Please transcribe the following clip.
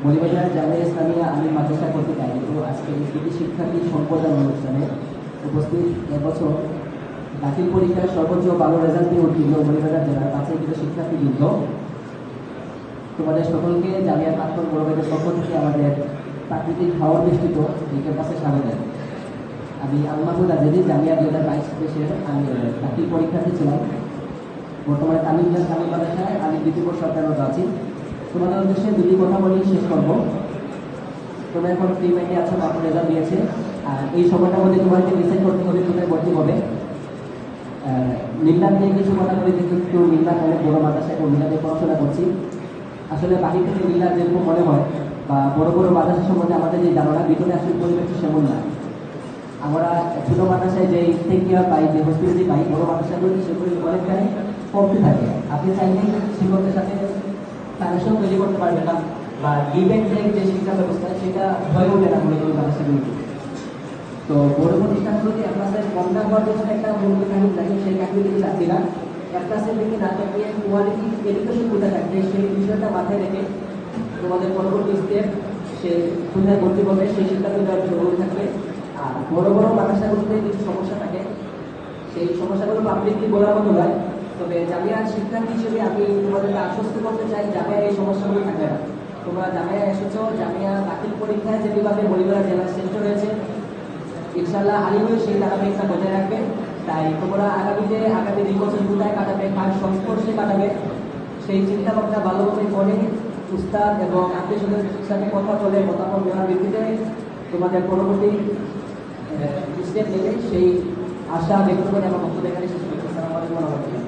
মৌলভীবাজার জামিয়া ইসলামিয়া আলিম মাদ্রাসা কর্তৃক আয়োজিত আজকের কৃতি শিক্ষার্থী সম্প্রদান অনুষ্ঠানে উপস্থিত এবছর দাখিল পরীক্ষায় সর্বোচ্চ ভালো রেজাল্ট দিয়ে উত্তীর্ণ মৌলভীবাজার জেলার বাছাইকৃত শিক্ষার্থীবৃন্দ, তোমাদের সকলকে জামিয়া প্রাক্তন বড়ভাইদের পক্ষ থেকে আমাদের প্রাকৃতিক হাওয়ার বেষ্টিত এই ক্যাম্পাসে স্বাগত জানাই। আমি আলমাহুল আজাদি জামিয়া 2022 ব্যাচের আমি দাখিল পরীক্ষার্থী ছিলাম। বর্তমানে তামিলনাড়ু আলিম মাদ্রাসায় আলিম দ্বিতীয় বর্ষ অধ্যয়নরত আছি। তোমাদের উদ্দেশ্যে দুটি কথা বলি শেষ করবো। তোমরা এখন ফ্রি মাইন্ডে আছো, মাত্র রেজাল্ট দিয়েছে, আর এই সময়টার মধ্যে তোমাকে ডিসাইড করতে হবে কোথায় ভর্তি হবে। মিল্লাত নিয়ে কিছু কথা বলি, কিন্তু মিল্লাত অনেক বড় মাদ্রাসা এবং মিল্লাতে পড়াশোনা করছি। আসলে বাহির থেকে মিল্লাত যেরকম মনে হয় বা বড় বড় মাদ্রাসা সম্বন্ধে আমাদের যে ধারণা, ভিতরে আসলে পরিবেশটা সেমন না। আমরা ছোটো মাদ্রাসায় যে টেক কেয়ার পাই, যে হসপিটালিটি পাই, বড় মাদ্রাসাগুলি সেগুলি অনেকটাই কমতে থাকে। আপনি চাইলেই শিক্ষকদের সাথে কানেকশন তৈরি করতে পারবেন না, বা গিভ অ্যান্ড টেক যে শিক্ষা ব্যবস্থা সেটা হয়ে ওঠে না মূলত মাদ্রাসাগুলিতে। তো বড় প্রতিষ্ঠানগুলোতে এক ক্লাসের কমটা হওয়ার পেছনে একটা মূল কাহিনী থাকে, সেই কাহিনীটি চাচ্ছি না। এক ক্লাসের দিকে না থাকলে কোয়ালিটি এডুকেশন কোথায় থাকবে সেই বিষয়টা মাথায় রেখে তোমাদের পরবর্তী স্টেপ সে কোথায় ভর্তি হবে সেই সিদ্ধান্ত দেওয়ার জরুরি থাকবে। আর বড় বড় মাদ্রাসাগুলোতে কিছু সমস্যা থাকে, সেই সমস্যাগুলো পাবলিকলি বলার মতো নয়। তবে জামিয়ার শিক্ষার্থী হিসেবে আমি তোমাদেরকে আশ্বস্ত করতে চাই, জামিয়ার এই সমস্যাগুলো থাকবে না। তোমরা জামিয়া এসেছো, জামিয়া দাখিল পরীক্ষায় যে বিভাগে মৌলভীবাজার জেলার শ্রেষ্ঠ রয়েছে, ইনশাআল্লাহ আলিমও সেই ধারাবাহিকতা বজায় রাখবে। তাই তোমরা আগামী 2 বছর কোথায় কাটাবে, কার সংস্পর্শে কাটাবে, সেই চিন্তা ভাবনা ভালোভাবে করে উস্তাদ এবং আত্মীয়স্বজনের সাথে কথা বলে মতামত নেওয়ার ভিত্তিতে তোমাদের পরবর্তী স্টেপ নেবে, সেই আশা ব্যক্ত করে আমার বক্তব্য এখানে শেষ করছি। আসসালামু আলাইকুম।